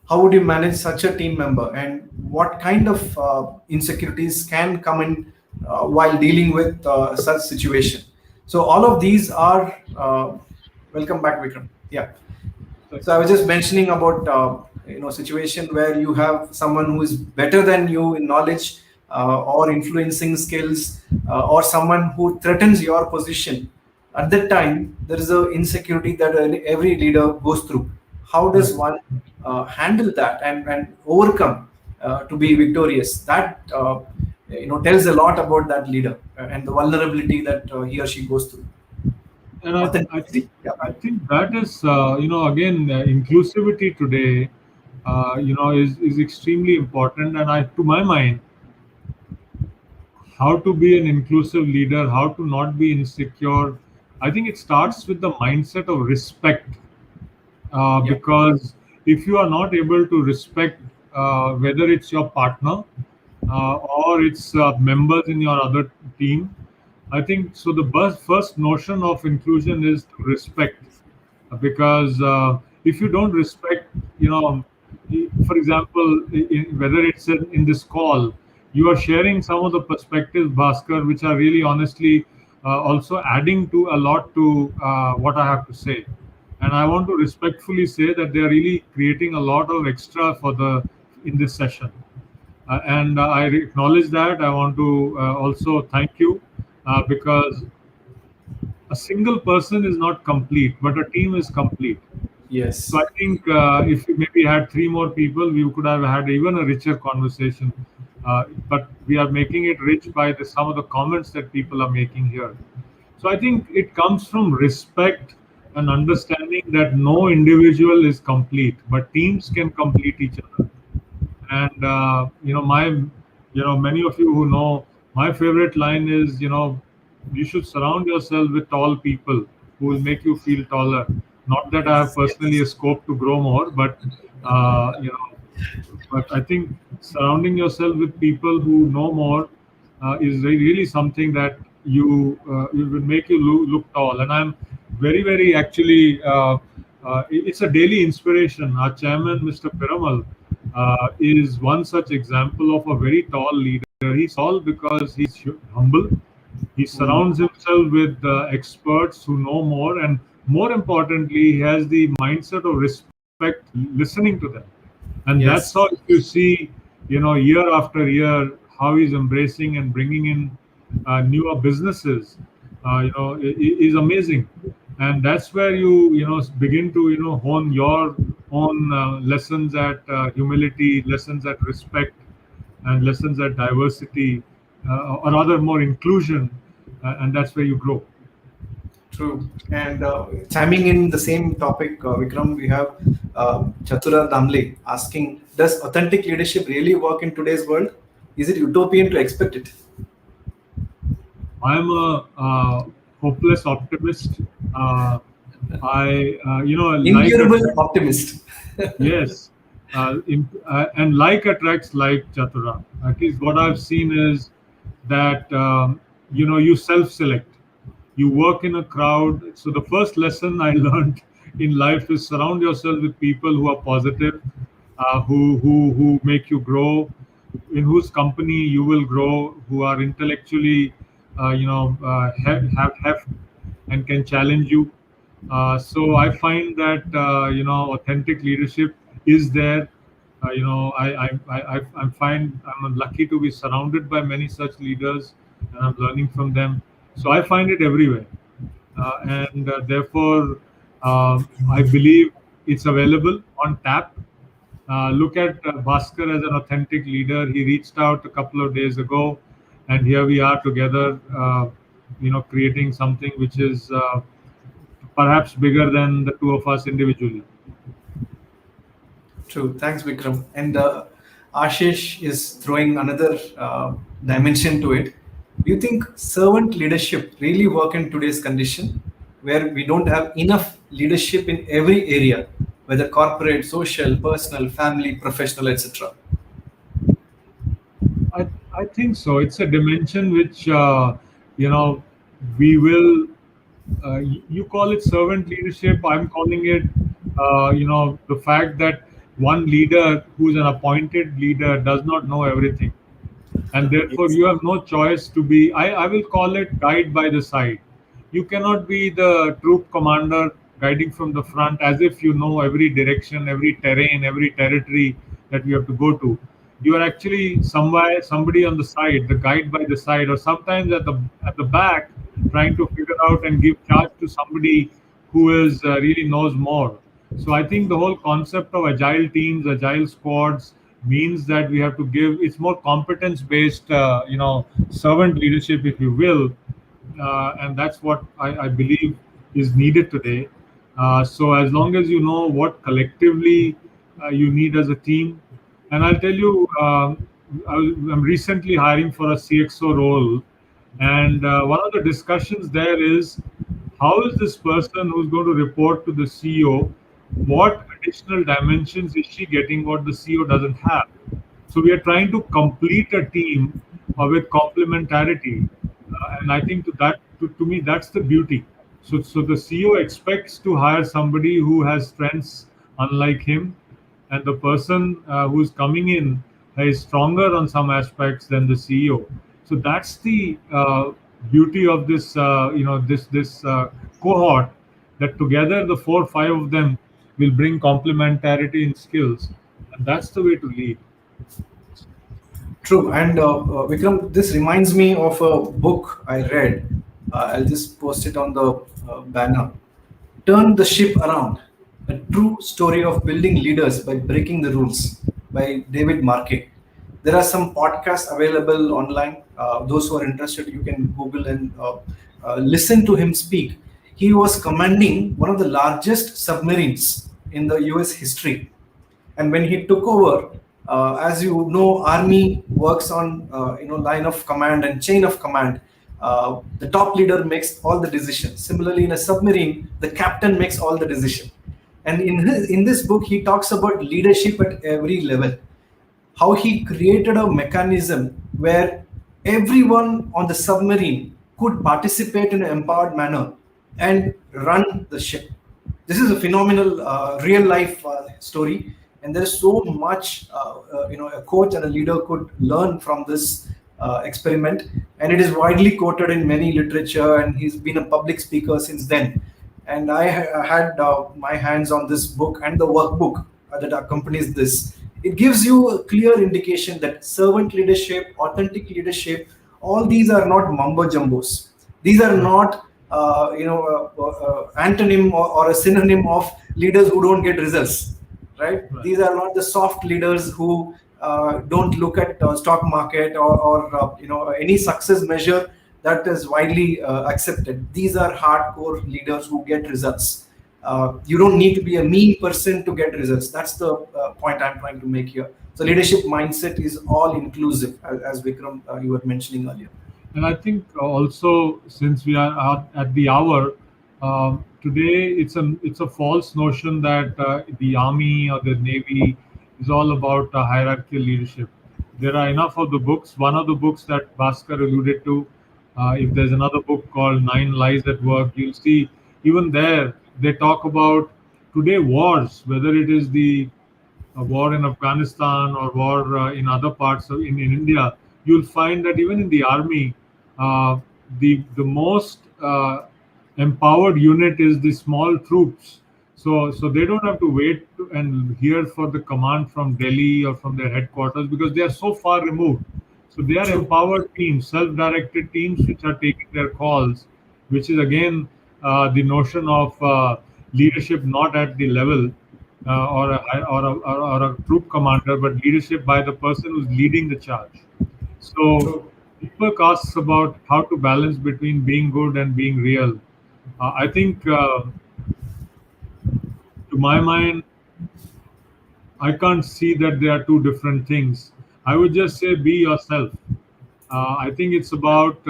How would you manage such a team member, and what kind of insecurities can come in while dealing with such situation? So all of these are welcome back, Vikram. Yeah. Thank So I was just mentioning about situation where you have someone who is better than you in knowledge or influencing skills, or someone who threatens your position. At that time, there is a insecurity that every leader goes through. How does right. one handle that and overcome to be victorious? That tells a lot about that leader and the vulnerability that he or she goes through. And I think Authenticity. Yeah. that is again inclusivity today is extremely important. And I to my mind, how to be an inclusive leader, how to not be insecure, I think it starts with the mindset of respect. Yeah. Because if you are not able to respect whether it's your partner or it's members in your other team, I think so. The first notion of inclusion is to respect, because if you don't respect, for example, whether it's in this call, you are sharing some of the perspectives, Bhaskar, which are really honestly also adding to a lot to what I have to say. And I want to respectfully say that they are really creating a lot of extra for the in this session. And I acknowledge that. I want to also thank you because a single person is not complete, but a team is complete. So Yes. I think if we maybe had three more people, we could have had even a richer conversation. But we are making it rich by some of the comments that people are making here. So I think it comes from respect and understanding that no individual is complete, but teams can complete each other. And many of you who know, my favorite line is, you should surround yourself with tall people who will make you feel taller. Not that I have Yes. personally Yes. a scope to grow more, but uh, you know but I think surrounding yourself with people who know more is really something that you will make you look tall. And I'm very actually. It's a daily inspiration. Our chairman, Mr. Piramal, is one such example of a very tall leader. He's tall because he's humble. He Mm. surrounds himself with experts who know more, and more importantly, he has the mindset of respect, listening to them. And that's Yes. how, if you see, year after year, how he's embracing and bringing in newer businesses, is amazing. And that's where you begin to hone your own lessons at humility, lessons at respect, and lessons at diversity, or rather more inclusion, and that's where you grow. True. And chiming in the same topic, Vikram, we have Chatura Damle asking, does authentic leadership really work in today's world? Is it utopian to expect it? I'm a hopeless optimist. Uh, like Incurable attracts, optimist. yes, and like attracts like, Chatura. At least what I've seen is that you self-select. You work in a crowd. So the first lesson I learned in life is surround yourself with people who are positive, who make you grow, in whose company you will grow, who are intellectually, have heft and can challenge you. So I find that authentic leadership is there. I'm fine. I'm lucky to be surrounded by many such leaders, and I'm learning from them. So I find it everywhere, and therefore I believe it's available on tap. Look at Bhaskar as an authentic leader. He reached out a couple of days ago, and here we are together, creating something which is perhaps bigger than the two of us individually. True. Thanks, Vikram. And Ashish is throwing another dimension to it. Do you think servant leadership really work in today's condition, where we don't have enough leadership in every area, whether corporate, social, personal, family, professional, etc.? I think so. It's a dimension which, you know, we will, you call it servant leadership. I'm calling it, the fact that one leader who's an appointed leader does not know everything. And therefore Yes. you have no choice to be, I will call it guide by the side. You cannot be the troop commander guiding from the front as if you know every direction, every terrain, every territory that you have to go to. You are actually somewhere, somebody on the side, the guide by the side, or sometimes at the back, trying to figure out and give charge to somebody who is really knows more. So I think the whole concept of agile teams, agile squads, means that we have to give. It's more competence based, servant leadership, if you will, and that's what I believe is needed today. So as long as you know what collectively you need as a team, and I'll tell you, I'm recently hiring for a CXO role, and one of the discussions there is how is this person who's going to report to the CEO, what additional dimensions is she getting what the CEO doesn't have? So we are trying to complete a team with complementarity, and I think to me that's the beauty. So the CEO expects to hire somebody who has strengths unlike him, and the person who's coming in is stronger on some aspects than the CEO. So that's the beauty of this, this cohort, that together the four, five of them will bring complementarity in skills, and that's the way to lead. True. And Vikram, this reminds me of a book I read. I'll just post it on the banner. Turn the Ship Around, a true story of building leaders by breaking the rules, by David Marquet. There are some podcasts available online. Those who are interested, you can Google and listen to him speak. He was commanding one of the largest submarines in the US history, and when he took over, as you know, army works on line of command and chain of command. The top leader makes all the decisions. Similarly, in a submarine, the captain makes all the decision. And in this book, he talks about leadership at every level, how he created a mechanism where everyone on the submarine could participate in an empowered manner and run the ship. This is a phenomenal real life story, and there is so much a coach and a leader could learn from this experiment, and it is widely quoted in many literature, and he's been a public speaker since then. And I had my hands on this book and the workbook that accompanies this. It gives you a clear indication that servant leadership, authentic leadership, all these are not mumbo jumbos. These are not antonym or a synonym of leaders who don't get results, right? Right. These are not the soft leaders who don't look at stock market or any success measure that is widely accepted. These are hardcore leaders who get results. You don't need to be a mean person to get results. That's the point I'm trying to make here. So leadership mindset is all inclusive, as Vikram you were mentioning earlier. And I think also, since we are at the hour, today it's a false notion that the army or the navy is all about hierarchical leadership. There are enough of the books. One of the books that Bhaskar alluded to, if there's another book called Nine Lies at Work, you'll see even there they talk about today wars, whether it is the a war in Afghanistan or war in other parts in India, you'll find that even in the army, uh, the most empowered unit is the small troops. So they don't have to wait and hear for the command from Delhi or from their headquarters because they are so far removed. So they are True. empowered teams, self-directed teams which are taking their calls, which is again the notion of leadership not at the level or a troop commander, but leadership by the person who's leading the charge. So, True. Deepak asks about how to balance between being good and being real. I think my mind, I can't see that they are two different things. I would just say be yourself. I think it's about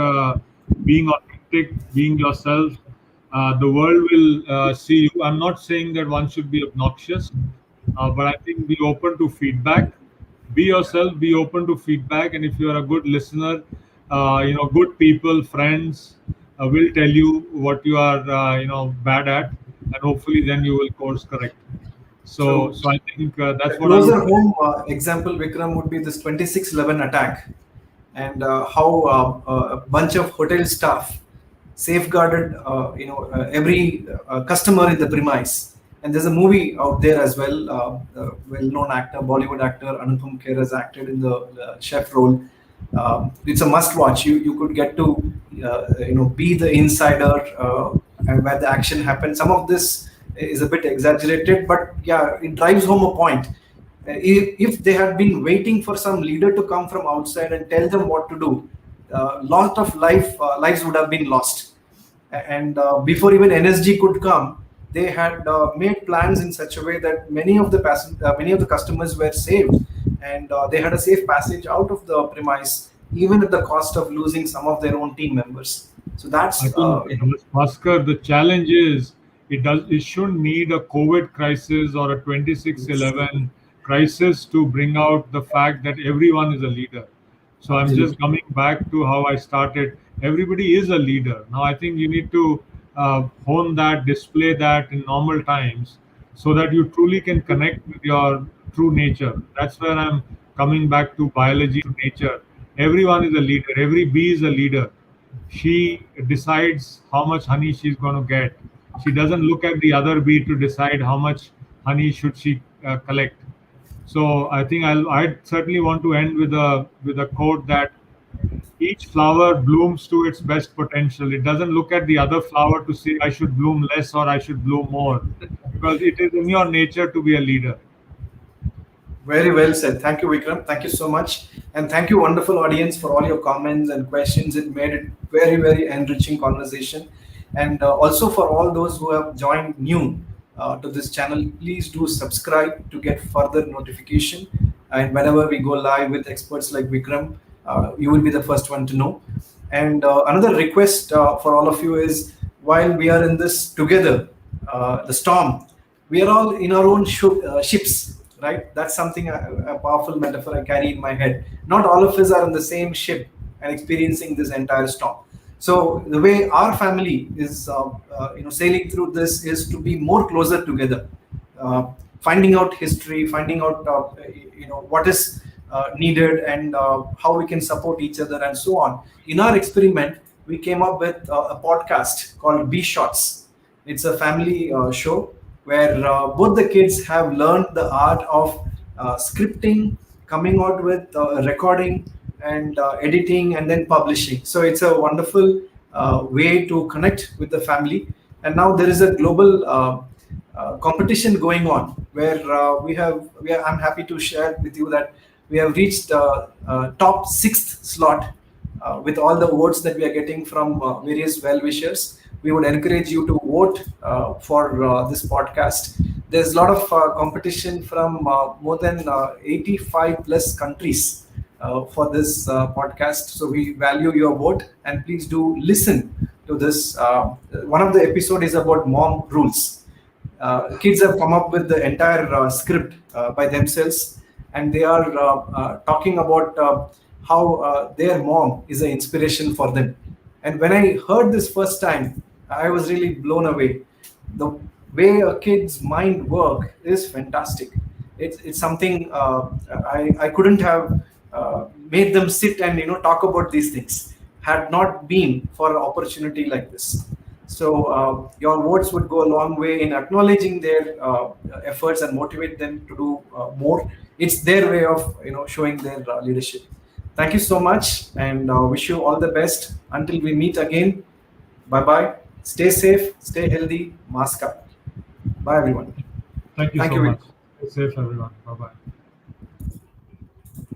being authentic, being yourself. The world will see you. I'm not saying that one should be obnoxious, but I think be open to feedback. Be yourself. Be open to feedback, and if you are a good listener, good people, friends will tell you what you are, bad at, and hopefully then you will course correct. So, True. so I think A that's what I would closer say. home example, Vikram, would be this 26/11 attack, and how a bunch of hotel staff safeguarded, every customer in the premise. And there's a movie out there as well. Well-known actor, Bollywood actor Anupam Kher has acted in the chef role. It's a must-watch. You could get to be the insider, and where the action happens. Some of this is a bit exaggerated, but yeah, it drives home a point. If they had been waiting for some leader to come from outside and tell them what to do, lot of lives would have been lost. And before even NSG could come, they had made plans in such a way that many of the customers were saved, and they had a safe passage out of the premise, even at the cost of losing some of their own team members. So that's I think, Bhaskar, the challenge is it shouldn't need a COVID crisis or a 26/11 crisis to bring out the fact that everyone is a leader. So I'm just absolutely. coming back to how I started. Everybody is a leader. Now I think you need to hone that, display that in normal times, so that you truly can connect with your true nature. That's where I'm coming back to biology, to nature. Everyone is a leader. Every bee is a leader. She decides how much honey she's going to get. She doesn't look at the other bee to decide how much honey should she collect. So I think I certainly want to end with a quote that each flower blooms to its best potential. It doesn't look at the other flower to say I should bloom less or I should bloom more, because it is in your nature to be a leader. Very well said. Thank you, Vikram. Thank you so much. And thank you, wonderful audience, for all your comments and questions. It made it very, very enriching conversation. And also for all those who have joined new to this channel, please do subscribe to get further notification. And whenever we go live with experts like Vikram, you will be the first one to know. And another request for all of you is, while we are in this together, the storm, we are all in our own ships, right? That's something, a powerful metaphor I carry in my head. Not all of us are in the same ship and experiencing this entire storm. So the way our family is, sailing through this is to be more closer together, finding out history, finding out, what is needed, and how we can support each other, and so on. In our experiment, we came up with a podcast called B Shots. It's a family show where both the kids have learned the art of scripting, coming out with recording, and editing, and then publishing. So it's a wonderful way to connect with the family. And now there is a global competition going on, where I'm happy to share with you that we have reached top sixth slot with all the votes that we are getting from various well wishers. We would encourage you to vote for this podcast. There's a lot of competition from more than 85 plus countries for this podcast. So we value your vote, and please do listen to this. One of the episode is about mom rules. Kids have come up with the entire script by themselves, and they are talking about how their mom is an inspiration for them. And when I heard this first time, I was really blown away. The way a kid's mind work is fantastic. It's something I couldn't have made them sit and talk about these things had not been for an opportunity like this. So your votes would go a long way in acknowledging their efforts and motivate them to do more. It's their way of showing their leadership. Thank you so much, and wish you all the best until we meet again. Bye bye. Stay safe, stay healthy, mask up. Bye everyone. Thank you Thank so you. much. Stay safe, everyone. Bye bye.